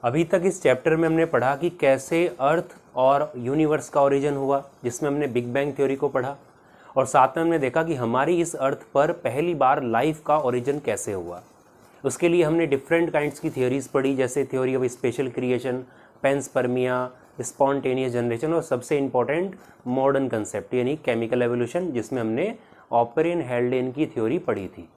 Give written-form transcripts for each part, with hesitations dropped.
अभी तक इस चैप्टर में हमने पढ़ा कि कैसे अर्थ और यूनिवर्स का ओरिजिन हुआ, जिसमें हमने बिग बैंग थ्योरी को पढ़ा, और साथ में हमने देखा कि हमारी इस अर्थ पर पहली बार लाइफ का ओरिजिन कैसे हुआ। उसके लिए हमने डिफरेंट काइंड्स की थ्योरीज पढ़ी, जैसे theory of special creation, panspermia, spontaneous generation, और सबसे इंपॉर्टेंट मॉडर्न कंसेप्ट यानी केमिकल एवोल्यूशन, जिसमें हमने ऑपरेन हेल्डेन की थ्योरी पढ़ी थी।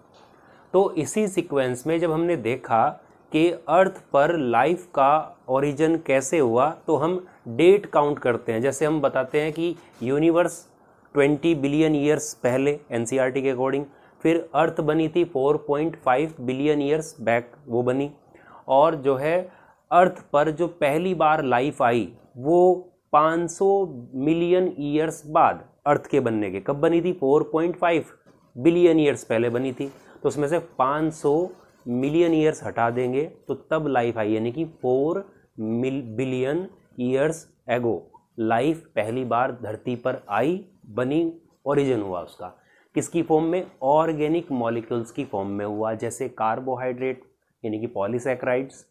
तो इसी सीक्वेंस में जब हमने देखा कि अर्थ पर लाइफ का ओरिजिन कैसे हुआ, तो हम डेट काउंट करते हैं। जैसे हम बताते हैं कि यूनिवर्स 20 बिलियन ईयर्स पहले एनसीईआरटी के अकॉर्डिंग, फिर अर्थ बनी थी 4.5 बिलियन ईयर्स बैक, वो बनी, और जो है अर्थ पर जो पहली बार लाइफ आई वो 500 मिलियन ईयर्स बाद अर्थ के बनने के। कब बनी थी? 4.5 बिलियन ईयर्स पहले बनी थी। तो उसमें से 500 मिलियन ईयर्स हटा देंगे तो तब लाइफ आई, यानी कि 4 बिलियन ईयर्स एगो लाइफ पहली बार धरती पर आई, बनी, ओरिजिन हुआ उसका। किसकी फॉर्म में? ऑर्गेनिक मॉलिक्यूल्स की फॉर्म में हुआ, जैसे कार्बोहाइड्रेट यानी कि पॉलीसैकेराइड्स,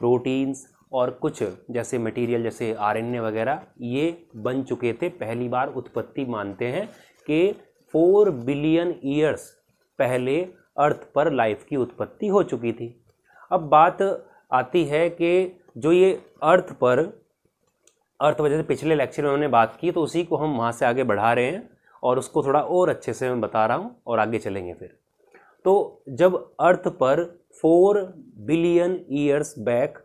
प्रोटीन्स, और कुछ जैसे मटेरियल जैसे आरएनए वगैरह, ये बन चुके थे। पहली बार उत्पत्ति मानते हैं कि 4 बिलियन ईयर्स पहले अर्थ पर लाइफ की उत्पत्ति हो चुकी थी। अब बात आती है कि जो ये अर्थ वजह से पिछले लेक्चर में हमने बात की, तो उसी को हम वहाँ से आगे बढ़ा रहे हैं और उसको थोड़ा और अच्छे से मैं बता रहा हूँ और आगे चलेंगे फिर। तो जब अर्थ पर 4 बिलियन ईयर्स बैक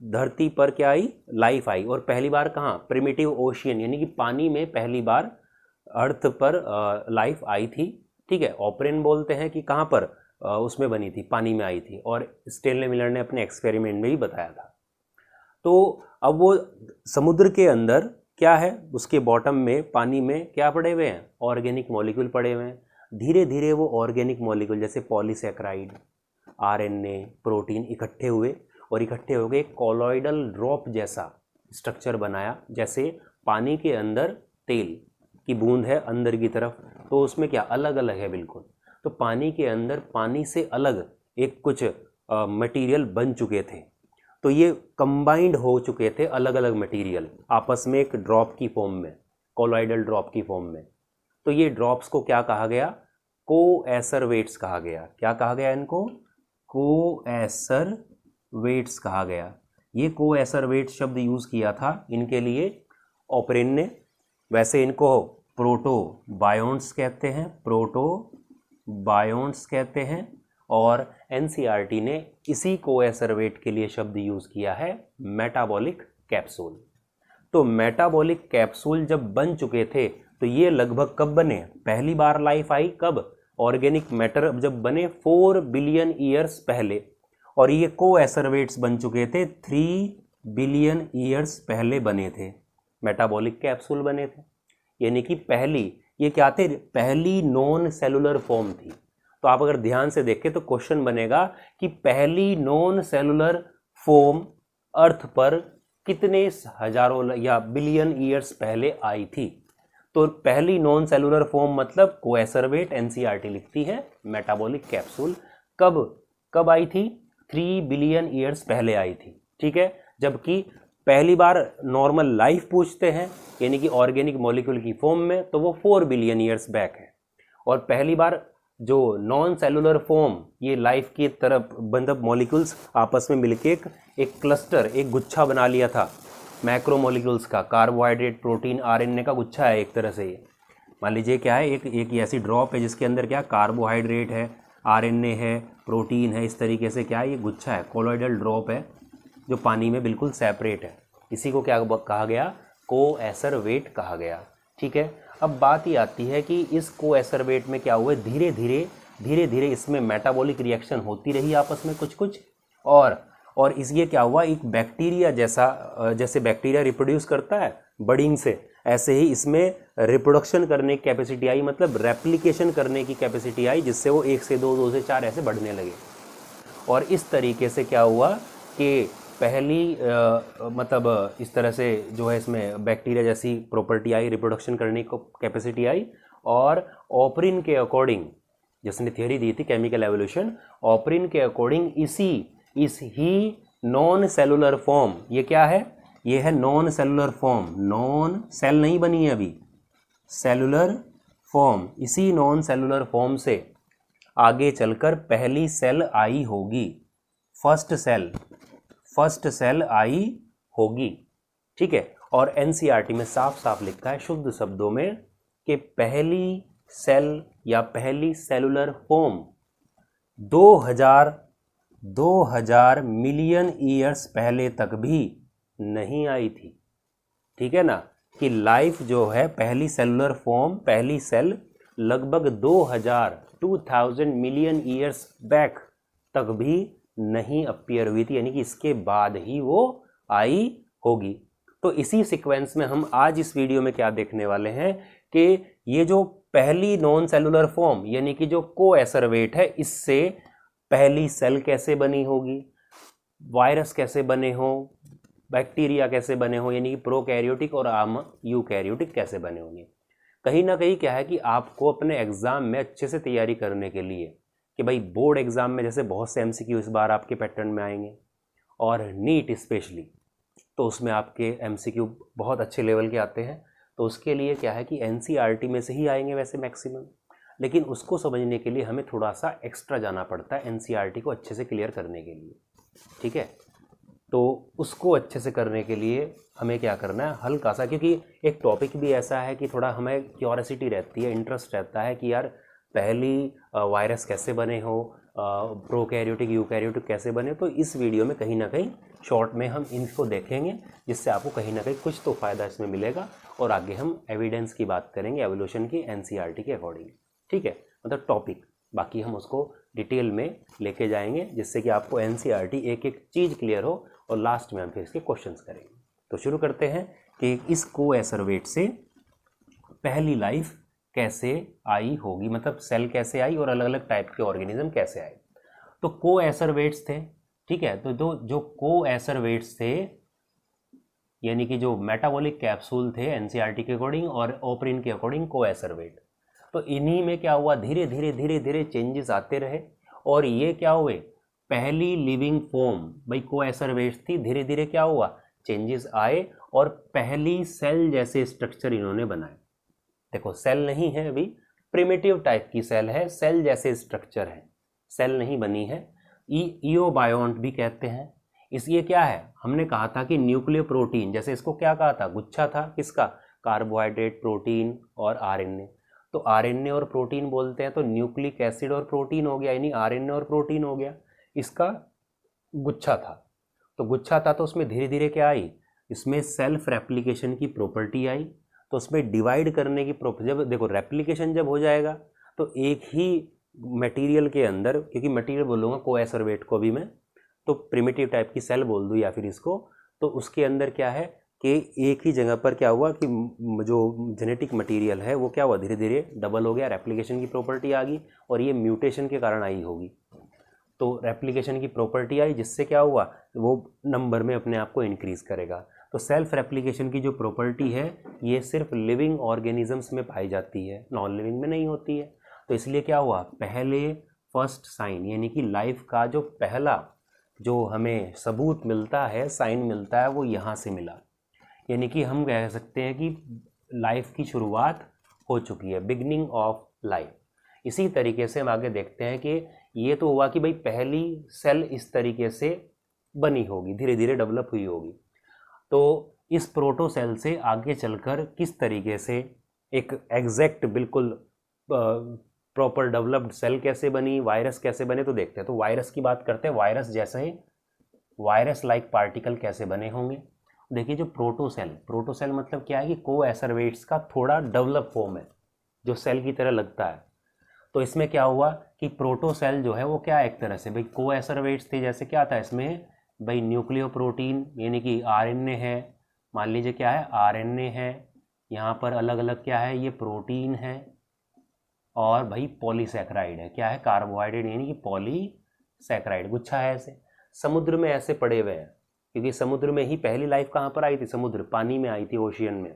धरती पर क्या आई? Life I. और पहली बार कहाँ? प्रिमिटिव ओशियन यानी कि पानी में पहली बार अर्थ पर लाइफ आई थी। ठीक है, ऑपरेन बोलते हैं कि कहाँ पर उसमें बनी थी, पानी में आई थी, और स्टेनले मिलर ने अपने एक्सपेरिमेंट में भी बताया था। तो अब वो समुद्र के अंदर क्या है, उसके बॉटम में पानी में क्या पड़े हुए हैं? ऑर्गेनिक मॉलिक्यूल पड़े हुए हैं। धीरे धीरे वो ऑर्गेनिक मॉलिक्यूल जैसे पॉलीसैकेराइड, आरएनए, प्रोटीन इकट्ठे हुए, और इकट्ठे हो गए कॉलॉइडल ड्रॉप जैसा स्ट्रक्चर बनाया, जैसे पानी के अंदर तेल की बूंद है अंदर की तरफ, तो उसमें क्या अलग अलग है बिल्कुल। तो पानी के अंदर पानी से अलग एक कुछ मटेरियल बन चुके थे। तो ये कंबाइंड हो चुके थे अलग अलग मटेरियल आपस में एक ड्रॉप की फॉर्म में, कॉलॉइडल ड्रॉप की फॉर्म में। तो ये ड्रॉप्स को क्या कहा गया? कोएसरवेट्स कहा गया। क्या कहा गया इनको? कोएसरवेट्स कहा गया। ये कोएसरवेट शब्द यूज़ किया था इनके लिए ऑपरेन ने। वैसे इनको प्रोटोबायोन्ट्स कहते हैं, प्रोटोबायोन्ट्स कहते हैं, और एनसीईआरटी ने इसी कोएसरवेट के लिए शब्द यूज़ किया है मेटाबॉलिक कैप्सूल। तो मेटाबॉलिक कैप्सूल जब बन चुके थे तो ये लगभग कब बने? पहली बार लाइफ आई कब? ऑर्गेनिक मैटर जब बने 4 बिलियन ईयर्स पहले, और ये कोएसरवेट्स बन चुके थे 3 बिलियन ईयर्स पहले बने थे, मेटाबॉलिक कैप्सूल बने थे। यानी कि ये क्या थे? पहली नॉन सेलुलर फॉर्म थी। तो आप अगर ध्यान से देखें तो क्वेश्चन बनेगा कि पहली नॉन सेलुलर फॉर्म अर्थ पर कितने हजारों या बिलियन ईयर्स पहले आई थी? तो पहली नॉन सेलुलर फॉर्म मतलब कोएसरवेट, एनसीईआरटी लिखती है मेटाबॉलिक कैप्सूल कब आई थी? 3 बिलियन ईयर्स पहले आई थी। ठीक है, जबकि पहली बार नॉर्मल लाइफ पूछते हैं यानी कि ऑर्गेनिक मॉलिक्यूल की फॉर्म में, तो वो 4 बिलियन ईयर्स बैक है। और पहली बार जो नॉन सेलुलर फॉर्म, ये लाइफ की तरफ मतलब मॉलिक्यूल्स आपस में मिलके एक क्लस्टर, एक गुच्छा बना लिया था मैक्रो मॉलिक्यूल्स का, कार्बोहाइड्रेट, प्रोटीन, आरएनए का गुच्छा है एक तरह से। ये मान लीजिए क्या है, एक ऐसी ड्रॉप है जिसके अंदर क्या कार्बोहाइड्रेट है, आरएनए है, प्रोटीन है, इस तरीके से क्या है ये गुच्छा है, कोलॉइडल ड्रॉप है जो पानी में बिल्कुल सेपरेट है। इसी को क्या कहा गया? कोएसरवेट कहा गया। ठीक है, अब बात ये आती है कि इस कोएसरवेट में क्या हुआ? धीरे धीरे इसमें मेटाबॉलिक रिएक्शन होती रही आपस में कुछ और इसलिए क्या हुआ? एक बैक्टीरिया जैसे बैक्टीरिया रिप्रोड्यूस करता है बडिंग से, ऐसे ही इसमें रिप्रोडक्शन करने की कैपेसिटी आई, मतलब रेप्लिकेशन करने की कैपेसिटी आई, जिससे वो 1 से 2, 2 से 4 ऐसे बढ़ने लगे। और इस तरीके से क्या हुआ कि पहली मतलब इस तरह से जो है इसमें बैक्टीरिया जैसी प्रॉपर्टी आई, रिप्रोडक्शन करने की कैपेसिटी आई। और ऑपरिन के अकॉर्डिंग, जिसने थ्योरी दी थी केमिकल एवोल्यूशन, ऑपरिन के अकॉर्डिंग इस ही नॉन सेलुलर फॉर्म, ये क्या है, ये है non cellular form, non cell नहीं बनी है अभी, सेलुलर फॉर्म, इसी नॉन सेलुलर फॉर्म से आगे चलकर पहली सेल आई होगी, फर्स्ट सेल आई होगी, ठीक है। और एनसीईआरटी में साफ साफ लिखा है शुद्ध शब्दों में कि पहली सेल या पहली सेलुलर फॉर्म 2000 मिलियन ईयर्स पहले तक भी नहीं आई थी, ठीक है ना, कि लाइफ जो है पहली सेलुलर फॉर्म, पहली सेल लगभग 2000 मिलियन ईयर्स बैक तक भी नहीं अपीयर हुई थी, यानी कि इसके बाद ही वो आई होगी। तो इसी सीक्वेंस में हम आज इस वीडियो में क्या देखने वाले हैं कि ये जो पहली नॉन सेलुलर फॉर्म यानी कि जो कोएसरवेट है, इससे पहली सेल कैसे बनी होगी, वायरस कैसे बने हो, बैक्टीरिया कैसे बने हो, यानी कि प्रोकैरियोटिक और यूकैरियोटिक कैसे बने होंगे। कहीं ना कहीं क्या है कि आपको अपने एग्जाम में अच्छे से तैयारी करने के लिए, कि भाई बोर्ड एग्जाम में जैसे बहुत से एमसीक्यू इस बार आपके पैटर्न में आएंगे, और नीट स्पेशली, तो उसमें आपके एमसीक्यू बहुत अच्छे लेवल के आते हैं, तो उसके लिए क्या है कि एनसीईआरटी में से ही आएंगे वैसे मैक्सिमम, लेकिन उसको समझने के लिए हमें थोड़ा सा एक्स्ट्रा जाना पड़ता है एनसीईआरटी को अच्छे से क्लियर करने के लिए, ठीक है। तो उसको अच्छे से करने के लिए हमें क्या करना है, हल्का सा, क्योंकि एक टॉपिक भी ऐसा है कि थोड़ा हमें क्यूरियोसिटी रहती है, इंटरेस्ट रहता है कि यार पहली वायरस कैसे बने हो, प्रोकैरियोटिक यूकैरियोटिक कैसे बने। तो इस वीडियो में कहीं ना कहीं शॉर्ट में हम इनको देखेंगे, जिससे आपको कहीं ना कहीं कुछ तो फ़ायदा इसमें मिलेगा, और आगे हम एविडेंस की बात करेंगे एवोल्यूशन की एनसीईआरटी के अकॉर्डिंग, ठीक है, मतलब टॉपिक, बाकी हम उसको डिटेल में लेके जाएंगे, जिससे कि आपको एनसीईआरटी एक एक चीज़ क्लियर हो, और लास्ट में हम फिर इसके क्वेश्चंस करेंगे। तो शुरू करते हैं कि इस कोएसरवेट से पहली लाइफ कैसे आई होगी, मतलब सेल कैसे आई और अलग अलग टाइप के ऑर्गेनिज्म कैसे आए। तो कोएसरवेट्स थे, ठीक है, तो जो कोएसरवेट्स थे यानी कि जो मेटाबॉलिक कैप्सूल थे एनसीईआरटी के अकॉर्डिंग और ओपरिन के अकॉर्डिंग कोएसरवेट, तो इन्हीं में क्या हुआ, धीरे धीरे चेंजेस आते रहे, और ये क्या हुए, पहली लिविंग फॉर्म भाई कोएसरवेट्स थी, धीरे धीरे क्या हुआ, चेंजेस आए, और पहली सेल जैसे स्ट्रक्चर इन्होंने बनाए। देखो सेल नहीं है अभी, प्रिमिटिव टाइप की सेल है, सेल जैसे स्ट्रक्चर है, सेल नहीं बनी है, ईओबायोन्ट भी कहते हैं। इसलिए क्या है, हमने कहा था कि न्यूक्लियो प्रोटीन, जैसे इसको क्या कहा था, गुच्छा था किसका, कार्बोहाइड्रेट, प्रोटीन और आरएनए, तो आरएनए और प्रोटीन बोलते हैं, तो न्यूक्लिक एसिड और प्रोटीन हो गया, यानी आरएनए और प्रोटीन हो गया, इसका गुच्छा था। तो गुच्छा था तो उसमें धीरे धीरे क्या आई, इसमें सेल्फ रेप्लिकेशन की प्रॉपर्टी आई, तो उसमें डिवाइड करने की जब देखो रेप्लिकेशन जब हो जाएगा तो एक ही मटेरियल के अंदर, क्योंकि मटेरियल बोलूँगा कोएसरवेट को भी मैं, तो प्रिमिटिव टाइप की सेल बोल दूँ या फिर इसको, तो उसके अंदर क्या है कि एक ही जगह पर क्या हुआ कि जो जेनेटिक मटेरियल है वो क्या हुआ, धीरे धीरे डबल हो गया, रेप्लिकेशन की प्रॉपर्टी आ गई, और ये म्यूटेशन के कारण आई होगी। तो रेप्लिकेशन की प्रॉपर्टी आई, जिससे क्या हुआ, वो नंबर में अपने आप को इंक्रीज करेगा। तो सेल्फ रेप्लिकेशन की जो प्रॉपर्टी है ये सिर्फ लिविंग ऑर्गेनिजम्स में पाई जाती है, नॉन लिविंग में नहीं होती है। तो इसलिए क्या हुआ, पहले फर्स्ट साइन यानी कि लाइफ का जो पहला जो हमें सबूत मिलता है, साइन मिलता है, वो यहाँ से मिला, यानी कि हम कह सकते हैं कि लाइफ की शुरुआत हो चुकी है, बिगनिंग ऑफ लाइफ। इसी तरीके से हम आगे देखते हैं कि ये तो हुआ कि भाई पहली सेल इस तरीके से बनी होगी, धीरे धीरे डेवलप हुई होगी। तो इस प्रोटोसेल से आगे चलकर किस तरीके से एक एग्जैक्ट बिल्कुल प्रॉपर डेवलप्ड सेल कैसे बनी, वायरस कैसे बने, तो देखते हैं। तो वायरस की बात करते हैं, वायरस जैसे ही वायरस लाइक पार्टिकल कैसे बने होंगे। देखिए जो प्रोटोसेल मतलब क्या है कि कोएसरवेट्स का थोड़ा डेवलप फॉर्म है, जो सेल की तरह लगता है। तो इसमें क्या हुआ कि प्रोटोसेल जो है वो क्या है, एक तरह से भाई कोएसरवेट्स थे, जैसे क्या था इसमें भाई न्यूक्लियो प्रोटीन यानी कि आरएनए है, मान लीजिए क्या है आरएनए है, यहाँ पर अलग अलग क्या है, ये प्रोटीन है, और भाई पॉलीसैकेराइड है, क्या है कार्बोहाइड्रेट यानी कि पॉलीसैकेराइड, गुच्छा है ऐसे। समुद्र में ऐसे पड़े हुए हैं, क्योंकि समुद्र में ही पहली लाइफ कहाँ पर आई थी, समुद्र पानी में आई थी, ओशियन में।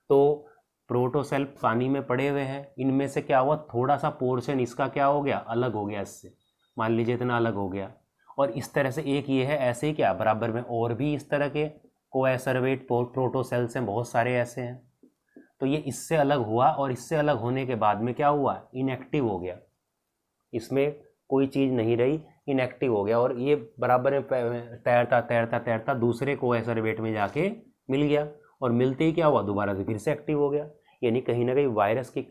तो प्रोटोसेल पानी में पड़े हुए हैं, इनमें से क्या हुआ, थोड़ा सा पोर्शन इसका क्या हो गया, अलग हो गया इससे, मान लीजिए इतना अलग हो गया, और इस तरह से एक ये है, ऐसे ही क्या बराबर में और भी इस तरह के कोएसरवेट प्रोटोसेल्स हैं, बहुत सारे ऐसे हैं। तो ये इससे अलग हुआ और इससे अलग होने के बाद में क्या हुआ, इनएक्टिव हो गया, इसमें कोई चीज़ नहीं रही, इनएक्टिव हो गया और ये बराबर में तैरता तैरता तैरता दूसरे कोएसरवेट में जाके मिल गया और मिलते ही क्या हुआ, दोबारा से फिर से एक्टिव हो गया। यानी कहीं ना कहीं वायरस के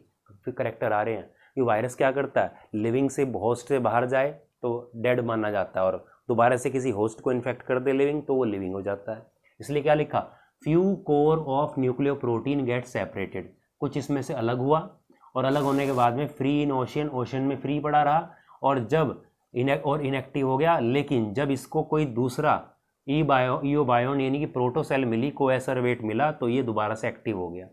करैक्टर आ रहे हैं। ये वायरस क्या करता है, लिविंग से होस्ट से बाहर जाए तो डेड माना जाता है और दोबारा से किसी होस्ट को इन्फेक्ट कर दे लिविंग तो वो लिविंग हो जाता है। इसलिए क्या लिखा, few core of nucleoprotein get separated, कुछ इसमें से अलग हुआ और अलग होने के बाद में फ्री इन ओशन, ओशन में फ्री पड़ा रहा और जब इनएक्टिव हो गया, लेकिन जब इसको कोई दूसरा ईओबायोन यानी कि प्रोटोसेल मिली, कोएसरवेट मिला, तो ये दोबारा से एक्टिव हो गया,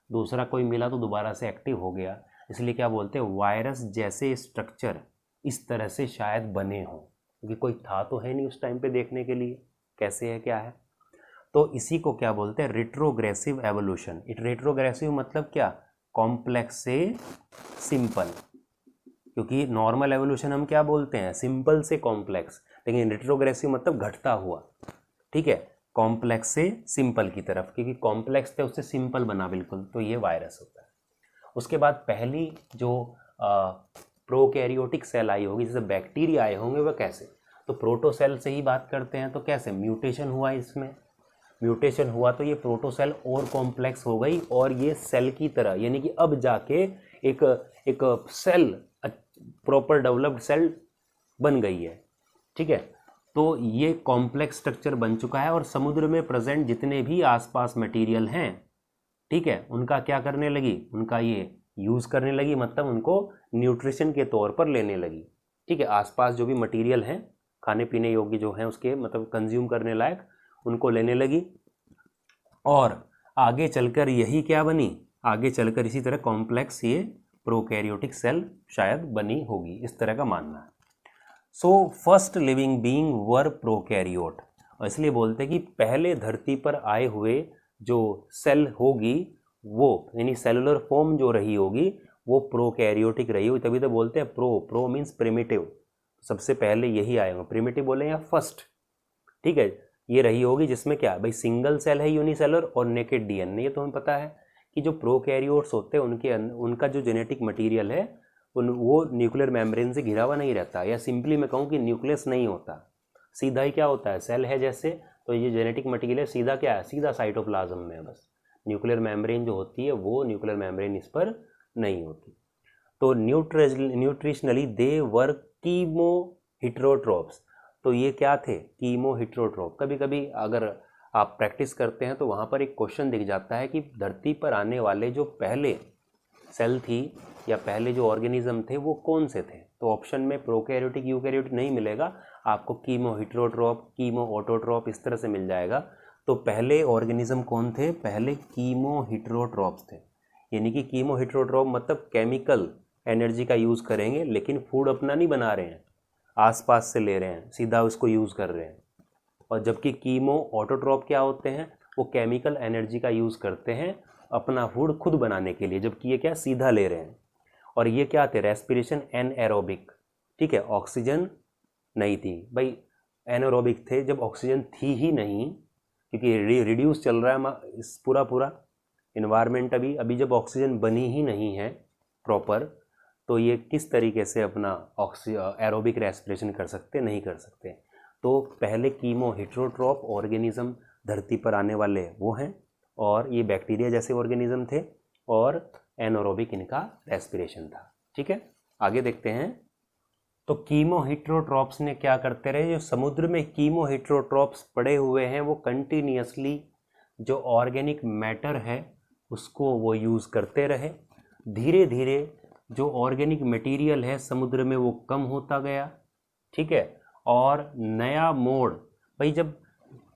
दूसरा कोई मिला तो दोबारा से एक्टिव हो गया। इसलिए क्या बोलते हैं, वायरस जैसे स्ट्रक्चर इस तरह से शायद बने हों, क्योंकि कोई था तो है नहीं उस टाइम पे देखने के लिए कैसे है क्या है। तो इसी को क्या बोलते हैं, रेट्रोग्रेसिव एवोल्यूशन। रेट्रोग्रेसिव मतलब क्या, कॉम्प्लेक्स से सिंपल, क्योंकि नॉर्मल एवोल्यूशन हम क्या बोलते हैं, सिंपल से कॉम्प्लेक्स, लेकिन रेट्रोग्रेसिव मतलब घटता हुआ, ठीक है, कॉम्प्लेक्स से सिंपल की तरफ, क्योंकि कॉम्प्लेक्स थे उससे सिंपल बना बिल्कुल, तो ये वायरस होता है। उसके बाद पहली जो प्रोकैरियोटिक सेल आई होगी, जैसे बैक्टीरिया आए होंगे, वह कैसे, तो प्रोटोसेल से ही बात करते हैं, तो कैसे म्यूटेशन हुआ, इसमें म्यूटेशन हुआ तो ये प्रोटोसेल और कॉम्प्लेक्स हो गई और ये सेल की तरह, यानी कि अब जाके एक सेल, प्रॉपर डेवलप्ड सेल बन गई है, ठीक है। तो ये कॉम्प्लेक्स स्ट्रक्चर बन चुका है और समुद्र में प्रेजेंट जितने भी आसपास मटेरियल हैं, ठीक है, उनका क्या करने लगी, उनका ये यूज़ करने लगी, मतलब उनको न्यूट्रिशन के तौर पर लेने लगी, ठीक है। आसपास जो भी मटेरियल हैं खाने पीने योग्य जो हैं उसके मतलब कंज्यूम करने लायक, उनको लेने लगी और आगे चलकर यही क्या बनी, आगे चलकर इसी तरह कॉम्प्लेक्स ये प्रोकैरियोटिक सेल शायद बनी होगी, इस तरह का मानना है। सो फर्स्ट लिविंग बीइंग वर प्रोकैरियोट, और इसलिए बोलते हैं कि पहले धरती पर आए हुए जो सेल होगी वो, यानी सेलुलर फॉर्म जो रही होगी वो प्रोकैरियोटिक रही होगी, तभी तो बोलते हैं प्रो मीन्स प्रिमिटिव, सबसे पहले यही आए होंगे, प्रिमिटिव बोले या फर्स्ट, ठीक है, ये रही होगी जिसमें क्या भाई सिंगल सेल है यूनिसेलर और नेकेड डीएनए। ये तो हमें पता है कि जो प्रोकैरियोट्स होते हैं उनका जो जेनेटिक मटेरियल है वो न्यूक्लियर मेम्ब्रेन से घिरा हुआ नहीं रहता, या सिंपली मैं कहूँ कि न्यूक्लियस नहीं होता, सीधा ही क्या होता है, सेल है जैसे, तो ये जेनेटिक मटेरियल सीधा क्या है, सीधा साइटोप्लाज्म में है, बस न्यूक्लियर मेम्ब्रेन जो होती है वो न्यूक्लियर मेम्ब्रेन इस पर नहीं होती। तो न्यूट्रिशनली दे वर कीमो हिट्रोट्रोप्स, तो ये क्या थे, कीमो हिट्रोट्रोप। कभी कभी अगर आप प्रैक्टिस करते हैं तो वहाँ पर एक क्वेश्चन दिख जाता है कि धरती पर आने वाले जो पहले सेल थी या पहले जो ऑर्गेनिज्म थे वो कौन से थे, तो ऑप्शन में प्रोकैरियोटिक यूकैरियोटिक नहीं मिलेगा आपको, कीमो हिट्रोट्रोप, कीमो ऑटोट्रोप इस तरह से मिल जाएगा। तो पहले ऑर्गेनिज्म कौन थे, पहले कीमो हिट्रोट्रोप्स थे, यानी कि कीमो हिट्रोट्रोप मतलब केमिकल एनर्जी का यूज़ करेंगे, लेकिन फूड अपना नहीं बना रहे हैं, आसपास से ले रहे हैं, सीधा उसको यूज़ कर रहे हैं। और जबकि कीमो ऑटोट्रोप क्या होते हैं, वो केमिकल एनर्जी का यूज़ करते हैं अपना फूड खुद बनाने के लिए, जबकि ये क्या सीधा ले रहे हैं। और ये क्या थे, रेस्पिरेशन एनएरोबिक, ठीक है, ऑक्सीजन नहीं थी भाई, एनएरोबिक थे जब ऑक्सीजन थी ही नहीं, क्योंकि रिड्यूस चल रहा है इस पूरा इन्वायरमेंट, अभी जब ऑक्सीजन बनी ही नहीं है प्रॉपर, तो ये किस तरीके से अपना एरोबिक रेस्पिरेशन कर सकते, नहीं कर सकते। तो पहले कीमो हिट्रोट्रोप ऑर्गेनिज्म धरती पर आने वाले वो हैं, और ये बैक्टीरिया जैसे ऑर्गेनिज्म थे, और एनोरोबिक इनका रेस्पिरेशन था, ठीक है। आगे देखते हैं, तो कीमो हिट्रोट्रोप्स ने क्या करते रहे, जो समुद्र में कीमो हिट्रोट्रोप्स पड़े हुए हैं वो कंटिन्यूसली जो ऑर्गेनिक मैटर है उसको वो यूज़ करते रहे। धीरे धीरे जो ऑर्गेनिक मटेरियल है समुद्र में वो कम होता गया, ठीक है, और नया मोड, भाई जब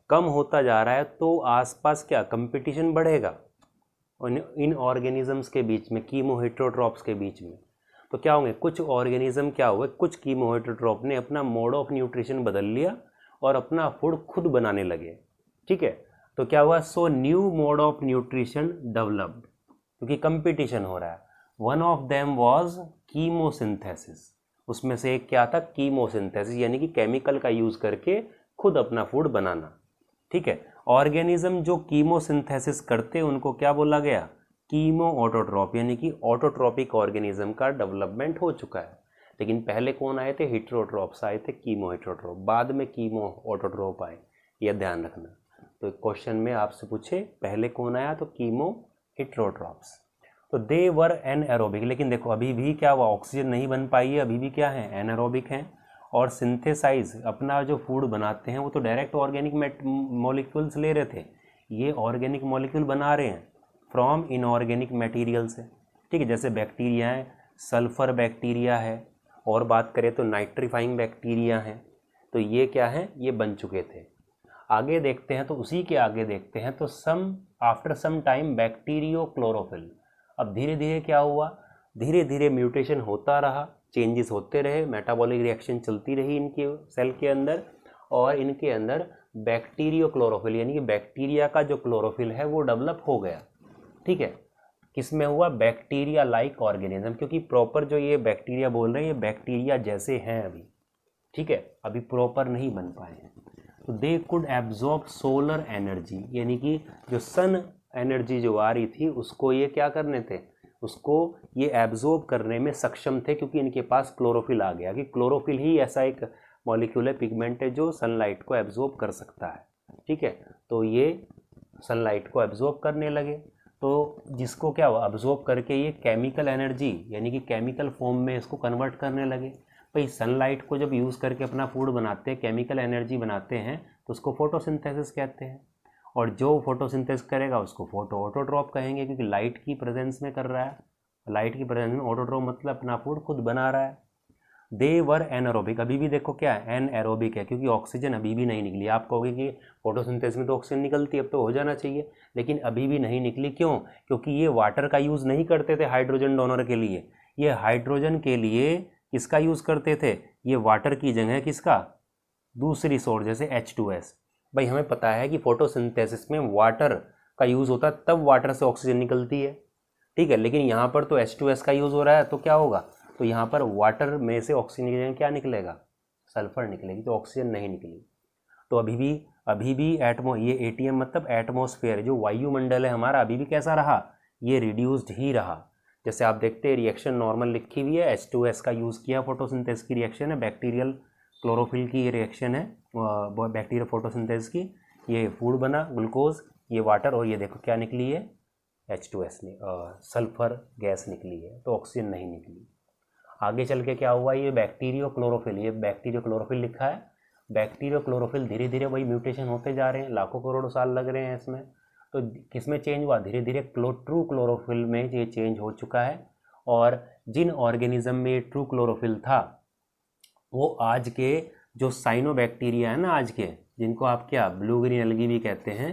कम होता जा रहा है तो आसपास क्या कंपटीशन बढ़ेगा इन ऑर्गेनिजम्स के बीच में, कीमो हिट्रोट्रोप्स के बीच में। तो क्या होंगे, कुछ ऑर्गेनिज्म क्या हुए, कुछ कीमो हिट्रोट्रोप ने अपना मोड ऑफ न्यूट्रिशन बदल लिया और अपना फूड खुद बनाने लगे, ठीक है। तो क्या हुआ, so new mode of nutrition developed, क्योंकि कंपटीशन हो रहा है। One of them was chemosynthesis, उसमें से एक क्या था, कीमोसिंथेसिस, यानी कि केमिकल का यूज़ करके खुद अपना फूड बनाना। ठीक है, ऑर्गेनिज्म जो कीमोसिंथेसिस करते हैं उनको क्या बोला गया, कीमो ऑटोट्रॉप, यानी कि ऑटोट्रॉपिक ऑर्गेनिज्म का डेवलपमेंट हो चुका है। लेकिन पहले कौन आए थे, हिट्रोट्रॉप्स आए थे, कीमो हिट्रोट्रॉप, बाद में कीमो ऑटोट्रॉप आए, यह ध्यान रखना। तो क्वेश्चन में आपसे पूछे पहले कौन आया, तो कीमो हिट्रोट्रॉप्स। तो दे वर एनएरोबिक, लेकिन देखो अभी भी क्या हुआ, ऑक्सीजन नहीं बन पाई है, अभी भी क्या है, एनएरोबिक हैं। और सिंथेसाइज अपना जो फूड बनाते हैं वो तो डायरेक्ट ऑर्गेनिक मॉलिक्यूल्स ले रहे थे, ये ऑर्गेनिक मॉलिक्यूल बना रहे हैं फ्रॉम इनऑर्गेनिक मटेरियल से। ठीक है, जैसे बैक्टीरिया है, सल्फर बैक्टीरिया है, और बात करें तो नाइट्रीफाइंग बैक्टीरिया है। तो ये क्या है, ये बन चुके थे। आगे देखते हैं, तो उसी के आगे देखते हैं, तो after some time bacteriochlorophyll. अब धीरे धीरे क्या हुआ, धीरे धीरे म्यूटेशन होता रहा, चेंजेस होते रहे, मेटाबॉलिक रिएक्शन चलती रही इनके सेल के अंदर, और इनके अंदर बैक्टीरियो क्लोरोफिल, यानी कि बैक्टीरिया का जो क्लोरोफिल है वो डेवलप हो गया। ठीक है, किस में हुआ, बैक्टीरिया लाइक ऑर्गेनिज्म, क्योंकि प्रॉपर जो ये बैक्टीरिया बोल रहे हैं ये बैक्टीरिया जैसे हैं अभी। ठीक है, अभी प्रॉपर नहीं बन पाए हैं। तो they could absorb solar energy, यानी कि जो सन एनर्जी जो आ रही थी उसको ये क्या करने थे, उसको ये एब्जॉर्ब करने में सक्षम थे, क्योंकि इनके पास क्लोरोफिल आ गया। कि क्लोरोफिल ही ऐसा एक मॉलिक्यूलर पिगमेंट है जो सनलाइट को एब्जॉर्ब कर सकता है। ठीक है, तो ये सनलाइट को एब्जॉर्ब करने लगे, तो जिसको क्या हुआ, एब्जॉर्ब करके ये केमिकल एनर्जी, यानी कि केमिकल फॉर्म में इसको कन्वर्ट करने लगे। भाई सनलाइट को जब यूज़ करके अपना फूड बनाते हैं, केमिकल एनर्जी बनाते हैं, तो उसको फोटोसिंथेसिस कहते हैं। और जो फोटोसिंथेसिस करेगा उसको फोटो ऑटोट्रॉप कहेंगे, क्योंकि लाइट की प्रेजेंस में कर रहा है। लाइट की प्रेजेंस में ऑटोट्रॉप मतलब अपना फूड खुद बना रहा है। दे वर एनएरोबिक, अभी भी देखो क्या है, एनएरोबिक है, क्योंकि ऑक्सीजन अभी भी नहीं निकली। आप कहोगे कि फोटोसिंथेसिस में तो ऑक्सीजन निकलती है, अब तो हो जाना चाहिए, लेकिन अभी भी नहीं निकली। क्यों, क्योंकि ये वाटर का यूज़ नहीं करते थे हाइड्रोजन डोनर के लिए, ये हाइड्रोजन के लिए किसका यूज़ करते थे, ये वाटर की जगह किसका, दूसरी सोर्स जैसे H2S। भाई हमें पता है कि फोटोसिंथेसिस में वाटर का यूज़ होता है, तब वाटर से ऑक्सीजन निकलती है। ठीक है, लेकिन यहाँ पर तो H2S का यूज़ हो रहा है, तो क्या होगा, तो यहाँ पर वाटर में से ऑक्सीजन क्या निकलेगा, सल्फर निकलेगी, तो ऑक्सीजन नहीं निकली। तो अभी भी ये ATM मतलब एटमॉस्फेयर, जो वायुमंडल है हमारा, अभी भी कैसा रहा, ये रिड्यूस्ड ही रहा। जैसे आप देखते हैं रिएक्शन नॉर्मल लिखी हुई है, H2S का यूज़ किया, फोटोसिंथेसिस की रिएक्शन है, बैक्टीरियल क्लोरोफिल की ये रिएक्शन है, बैक्टीरियल फोटोसिंथेसिस की, ये फूड बना ग्लूकोज, ये वाटर, और ये देखो क्या निकली है, H2S सल्फर गैस निकली है, तो ऑक्सीजन नहीं निकली। आगे चल के क्या हुआ, ये बैक्टीरियो क्लोरोफिल, ये बैक्टीरियो क्लोरोफिल लिखा है, बैक्टीरियो क्लोरोफिल धीरे धीरे वही म्यूटेशन होते जा रहे हैं, लाखों करोड़ों साल लग रहे हैं इसमें। तो किस में चेंज हुआ, धीरे धीरे ट्रू क्लोरोफिल में ये चेंज हो चुका है। और जिन ऑर्गेनिज्म में ट्रू क्लोरोफिल था वो आज के जो साइनोबैक्टीरिया है ना, आज के जिनको आप क्या ब्लू ग्रीन एल्गी भी कहते हैं,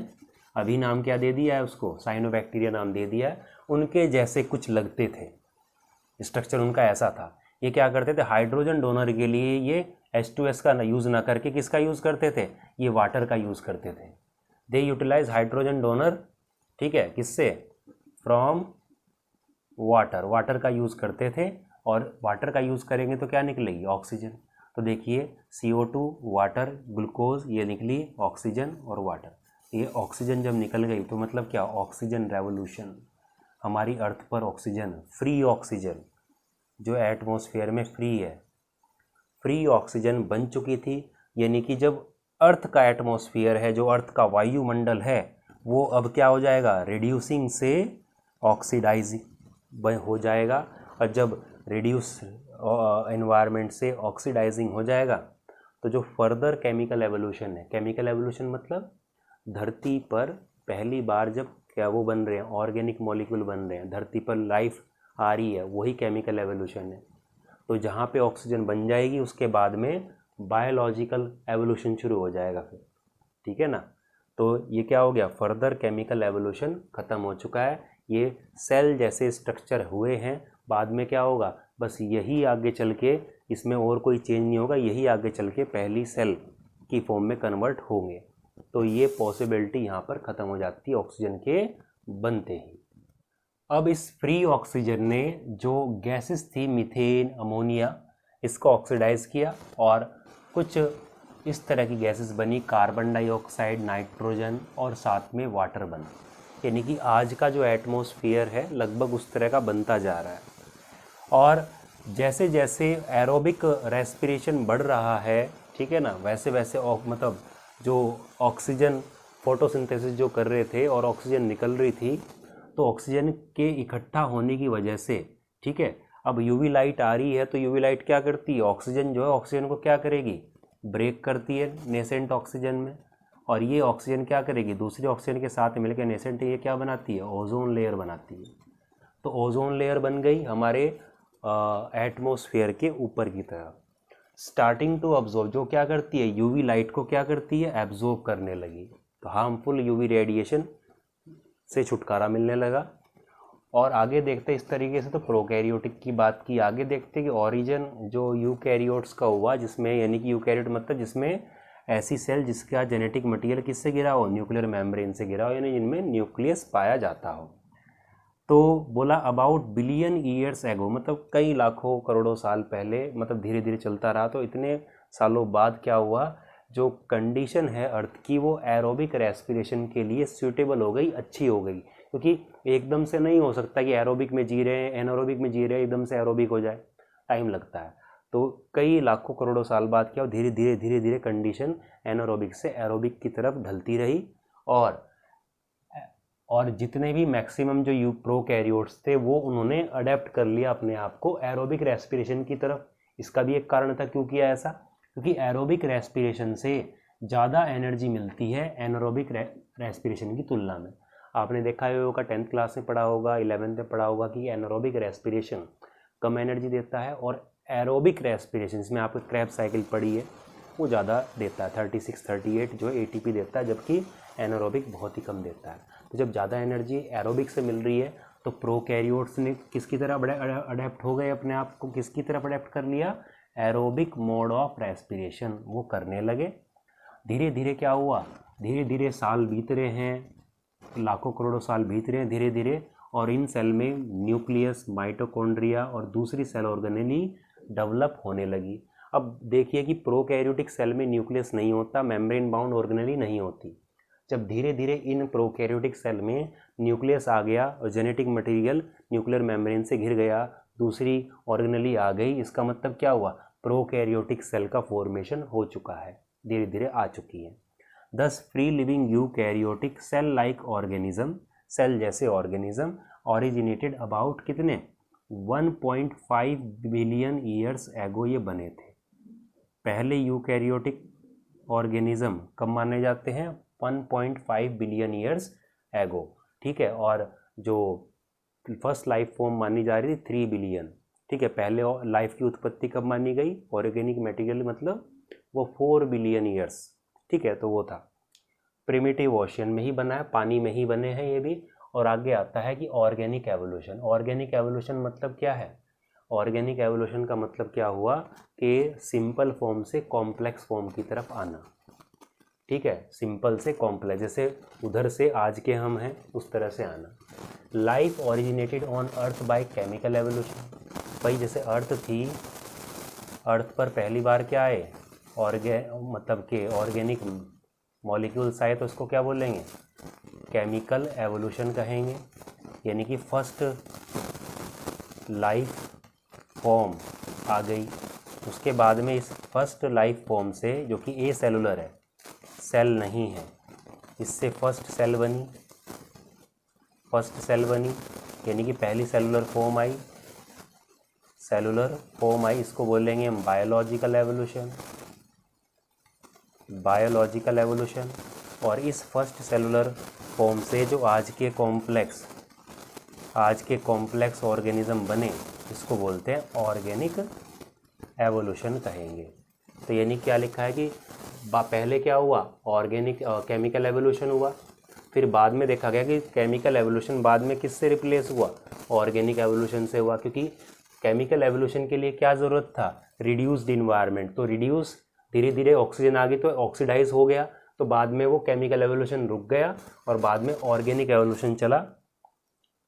अभी नाम क्या दे दिया है उसको, साइनोबैक्टीरिया नाम दे दिया है, उनके जैसे कुछ लगते थे, स्ट्रक्चर उनका ऐसा था। ये क्या करते थे, हाइड्रोजन डोनर के लिए ये H2S का यूज़ ना करके किसका यूज़ करते थे, ये वाटर का यूज़ करते थे। दे यूटिलाइज हाइड्रोजन डोनर, ठीक है, किससे, फ्रॉम वाटर, वाटर का यूज़ करते थे। और वाटर का यूज़ करेंगे तो क्या निकलेगी, ऑक्सीजन। तो देखिए CO2, वाटर, ग्लूकोज, ये निकली ऑक्सीजन और वाटर। ये ऑक्सीजन जब निकल गई तो मतलब क्या, ऑक्सीजन रेवोल्यूशन, हमारी अर्थ पर ऑक्सीजन, फ्री ऑक्सीजन जो एटमॉस्फेयर में फ्री है, फ्री ऑक्सीजन बन चुकी थी। यानी कि जब अर्थ का एटमॉस्फेयर है, जो अर्थ का वायुमंडल है, वो अब क्या हो जाएगा, रिड्यूसिंग से ऑक्सीडाइज हो जाएगा। और जब रिड्यूस एनवायरनमेंट से ऑक्सीडाइजिंग हो जाएगा तो जो फर्दर केमिकल एवोल्यूशन है, केमिकल एवोल्यूशन मतलब धरती पर पहली बार जब क्या वो बन रहे हैं, ऑर्गेनिक मॉलिक्यूल बन रहे हैं, धरती पर लाइफ आ रही है, वही केमिकल एवोल्यूशन है। तो जहाँ पे ऑक्सीजन बन जाएगी उसके बाद में बायोलॉजिकल एवोल्यूशन शुरू हो जाएगा फिर, ठीक है ना। तो ये क्या हो गया, फर्दर केमिकल एवोल्यूशन ख़त्म हो चुका है। ये सेल जैसे स्ट्रक्चर हुए हैं, बाद में क्या होगा, बस यही आगे चल के, इसमें और कोई चेंज नहीं होगा, यही आगे चल के पहली सेल की फॉर्म में कन्वर्ट होंगे। तो ये पॉसिबिलिटी यहाँ पर ख़त्म हो जाती है ऑक्सीजन के बनते ही। अब इस फ्री ऑक्सीजन ने जो गैसेस थी, मीथेन, अमोनिया, इसको ऑक्सीडाइज किया और कुछ इस तरह की गैसेस बनी, कार्बन डाइऑक्साइड, नाइट्रोजन और साथ में वाटर बना। यानी कि आज का जो एटमॉस्फेयर है लगभग उस तरह का बनता जा रहा है। और जैसे जैसे एरोबिक रेस्पिरेशन बढ़ रहा है, ठीक है ना, वैसे वैसे मतलब जो ऑक्सीजन फोटोसिंथेसिस जो कर रहे थे और ऑक्सीजन निकल रही थी, तो ऑक्सीजन के इकट्ठा होने की वजह से, ठीक है, अब यूवी लाइट आ रही है तो यूवी लाइट क्या करती है, ऑक्सीजन जो है ऑक्सीजन को क्या करेगी, ब्रेक करती है नेसेंट ऑक्सीजन में, और ये ऑक्सीजन क्या करेगी, दूसरे ऑक्सीजन के साथ मिलकर नेसेंट ये क्या बनाती है, ओजोन लेयर बनाती है। तो ओजोन लेयर बन गई हमारे एटमॉस्फेयर के ऊपर की तरफ। स्टार्टिंग टू अब्जॉर्ब, जो क्या करती है, यूवी लाइट को क्या करती है, एब्जॉर्ब करने लगी। तो हार्मफुल यूवी रेडिएशन से छुटकारा मिलने लगा। और आगे देखते इस तरीके से तो प्रोकैरियोटिक की बात की। आगे देखते कि ओरिजिन जो यूकैरियोट्स का हुआ, जिसमें यानी कि यूकैरियोट मतलब जिसमें ऐसी सेल जिसका जेनेटिक मटेरियल किससे गिरा हो, न्यूक्लियर मेम्ब्रेन से गिरा हो, यानी जिनमें न्यूक्लियस पाया जाता हो। तो बोला अबाउट बिलियन ईयर्स एगो, मतलब कई लाखों करोड़ों साल पहले, मतलब धीरे धीरे चलता रहा। तो इतने सालों बाद क्या हुआ, जो कंडीशन है अर्थ की वो एरोबिक रेस्पिरेशन के लिए सूटेबल हो गई, अच्छी हो गई। क्योंकि एकदम से नहीं हो सकता कि एरोबिक में जी रहे हैं, एनारोबिक में जी रहे हैं, एकदम से एरोबिक हो जाए, टाइम लगता है। तो कई लाखों करोड़ों साल बाद क्या हो, धीरे धीरे धीरे धीरे कंडीशन एनारोबिक से एरोबिक की तरफ ढलती रही। और जितने भी मैक्सिमम जो प्रोकैरियोट्स थे वो उन्होंने अडेप्ट कर लिया अपने आप को एरोबिक रेस्पिरेशन की तरफ। इसका भी एक कारण था क्यों किया ऐसा, क्योंकि एरोबिक रेस्पिरेशन से ज़्यादा एनर्जी मिलती है एनारोबिक रेस्पिरेशन की तुलना में। आपने देखा होगा, 10th क्लास में पढ़ा होगा, 11th में पढ़ा होगा कि एनारोबिक रेस्पिरेशन कम एनर्जी देता है और एरोबिक रेस्पिरेशन, इसमें आपको क्रैब साइकिल पढ़ी है, वो ज़्यादा देता है, 36-38 जो ATP देता है, जबकि एनारोबिक बहुत ही कम देता है। तो जब ज़्यादा एनर्जी एरोबिक से मिल रही है तो प्रोकैरियोट्स ने किसकी तरफ अडेप्ट हो गए, अपने आप को किसकी तरफ अडेप्ट कर लिया, एरोबिक मोड ऑफ रेस्पिरेशन वो करने लगे। धीरे धीरे क्या हुआ, धीरे धीरे साल बीत रहे हैं, लाखों करोड़ों साल बीत रहे हैं धीरे धीरे, और इन सेल में न्यूक्लियस, माइटोकॉन्ड्रिया और दूसरी सेल ऑर्गेनेली डेवलप होने लगी। अब देखिए कि प्रोकैरियोटिक सेल में न्यूक्लियस नहीं होता, मेम्ब्रेन बाउंड ऑर्गेनेली नहीं होती। जब धीरे धीरे इन प्रोकैरियोटिक सेल में न्यूक्लियस आ गया और जेनेटिक मटेरियल न्यूक्लियर मेम्ब्रेन से घिर गया, दूसरी ऑर्गेनेली आ गई, इसका मतलब क्या हुआ, प्रोकैरियोटिक सेल का फॉर्मेशन हो चुका है, धीरे धीरे आ चुकी है। दस free living eukaryotic cell like organism, cell जैसे ऑर्गेनिज्म ऑरिजिनेटेड अबाउट कितने 1.5 बिलियन ईयर्स एगो ये बने थे। पहले यूकैरियोटिक ऑर्गेनिज्म कब माने जाते हैं, 1.5 बिलियन ईयर्स एगो, ठीक है। और जो फर्स्ट लाइफ फॉर्म मानी जा रही थी 3 बिलियन, ठीक है। पहले लाइफ की उत्पत्ति कब मानी गई, ऑर्गेनिक मटेरियल मतलब वो 4 बिलियन ईयर्स, ठीक है। तो वो था प्रिमिटिव ओशियन में ही बना है, पानी में ही बने हैं ये भी। और आगे आता है कि ऑर्गेनिक एवोल्यूशन। ऑर्गेनिक एवोल्यूशन मतलब क्या है, ऑर्गेनिक एवोल्यूशन का मतलब क्या हुआ कि सिंपल फॉर्म से कॉम्प्लेक्स फॉर्म की तरफ आना, ठीक है, सिंपल से कॉम्प्लेक्स, जैसे उधर से आज के हम हैं उस तरह से आना। Life originated on earth by chemical evolution, भाई जैसे अर्थ थी, अर्थ पर पहली बार क्या आए, मतलब कि ऑर्गेनिक मॉलिक्यूल्स आए, तो उसको क्या बोलेंगे, केमिकल एवोल्यूशन कहेंगे। यानी कि फर्स्ट लाइफ फॉर्म आ गई, उसके बाद में इस फर्स्ट लाइफ फॉर्म से, जो कि ए सेलुलर है, सेल नहीं है, इससे फर्स्ट सेल बनी, यानी कि पहली सेलुलर फॉर्म आई, इसको बोलेंगे हम बायोलॉजिकल एवोल्यूशन। और इस फर्स्ट सेलुलर फॉर्म से जो आज के कॉम्प्लेक्स ऑर्गेनिज्म बने, इसको बोलते हैं ऑर्गेनिक एवोल्यूशन कहेंगे। तो यानी क्या लिखा है कि पहले क्या हुआ, केमिकल एवोल्यूशन हुआ, फिर बाद में देखा गया कि केमिकल एवोल्यूशन बाद में किससे रिप्लेस हुआ, ऑर्गेनिक एवोल्यूशन से हुआ। क्योंकि केमिकल एवोल्यूशन के लिए क्या ज़रूरत था, रिड्यूस्ड इन्वायरमेंट, तो रिड्यूस धीरे धीरे ऑक्सीजन आ गई तो ऑक्सीडाइज हो गया, तो बाद में वो केमिकल एवोल्यूशन रुक गया और बाद में ऑर्गेनिक एवोल्यूशन चला।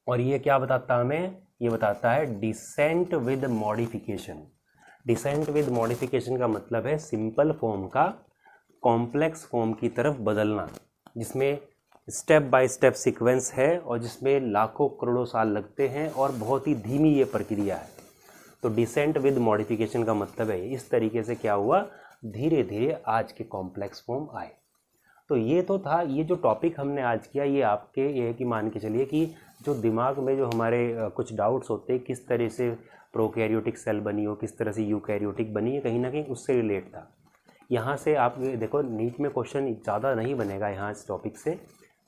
और ये क्या बताता हमें, ये बताता है descent with modification. Descent with modification का मतलब है सिंपल फॉर्म का कॉम्प्लेक्स फॉर्म की तरफ बदलना, जिसमें स्टेप बाय स्टेप सीक्वेंस है और जिसमें लाखों करोड़ों साल लगते हैं और बहुत ही धीमी ये प्रक्रिया है। तो डिसेंट विद मॉडिफिकेशन का मतलब है इस तरीके से क्या हुआ, धीरे धीरे आज के कॉम्प्लेक्स फॉर्म आए। तो ये तो था, ये जो टॉपिक हमने आज किया ये आपके ये है कि मान के चलिए कि जो दिमाग में जो हमारे कुछ डाउट्स होते हैं किस तरह से प्रोकैरियोटिक सेल बनी हो, किस तरह से यूकैरियोटिक बनी है, कहीं ना कहीं उससे रिलेट था। यहाँ से आप देखो नीट में क्वेश्चन ज़्यादा नहीं बनेगा यहाँ इस टॉपिक से,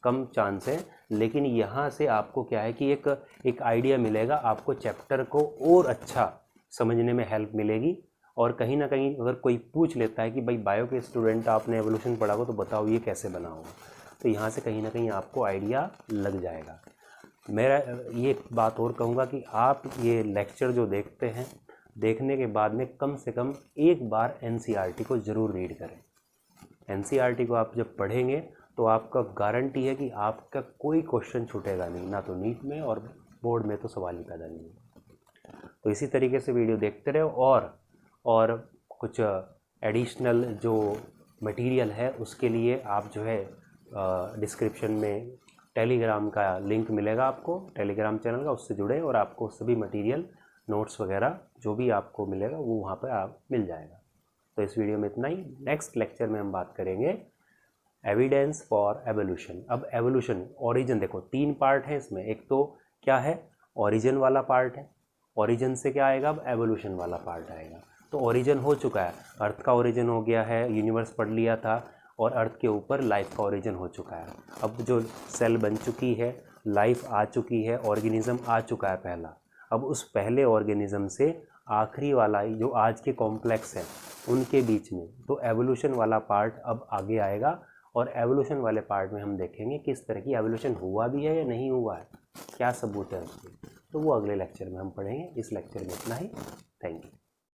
कम चांस है, लेकिन यहाँ से आपको क्या है कि एक आइडिया मिलेगा, आपको चैप्टर को और अच्छा समझने में हेल्प मिलेगी। और कहीं ना कहीं अगर कोई पूछ लेता है कि भाई बायो के स्टूडेंट आपने एवोल्यूशन पढ़ा हो तो बताओ ये कैसे बना होगा, तो यहाँ से कहीं ना कहीं आपको आइडिया लग जाएगा। मेरा ये बात और कहूँगा कि आप ये लेक्चर जो देखते हैं, देखने के बाद में कम से कम एक बार एनसीईआरटी को ज़रूर रीड करें। एनसीईआरटी को आप जब पढ़ेंगे तो आपका गारंटी है कि आपका कोई क्वेश्चन छूटेगा नहीं, ना तो नीट में और बोर्ड में तो सवाल ही पैदा नहीं है। तो इसी तरीके से वीडियो देखते रहो और कुछ एडिशनल जो मटेरियल है उसके लिए आप जो है डिस्क्रिप्शन में टेलीग्राम का लिंक मिलेगा आपको, टेलीग्राम चैनल का, उससे जुड़े और आपको सभी मटेरियल नोट्स वगैरह जो भी आपको मिलेगा वो वहाँ पर आप मिल जाएगा। तो इस वीडियो में इतना ही। नेक्स्ट लेक्चर में हम बात करेंगे एविडेंस फॉर एवोल्यूशन। अब एवोल्यूशन ओरिजिन देखो 3 पार्ट है इसमें, एक तो क्या है ओरिजिन वाला पार्ट है, ओरिजिन से क्या आएगा अब एवोल्यूशन वाला पार्ट आएगा। तो ओरिजिन हो चुका है, अर्थ का ओरिजिन हो गया है, यूनिवर्स पढ़ लिया था और अर्थ के ऊपर लाइफ का ओरिजिन हो चुका है। अब जो सेल बन चुकी है, लाइफ आ चुकी है, ऑर्गेनिज्म आ चुका है पहला, अब उस पहले ऑर्गेनिज्म से आखिरी वाला जो आज के कॉम्प्लेक्स हैं उनके बीच में, तो एवोल्यूशन वाला पार्ट अब आगे आएगा। और एवोल्यूशन वाले पार्ट में हम देखेंगे किस तरह की एवोल्यूशन हुआ भी है या नहीं हुआ है, क्या सबूत है उसके, तो वो अगले लेक्चर में हम पढ़ेंगे। इस लेक्चर में इतना ही। Thank you.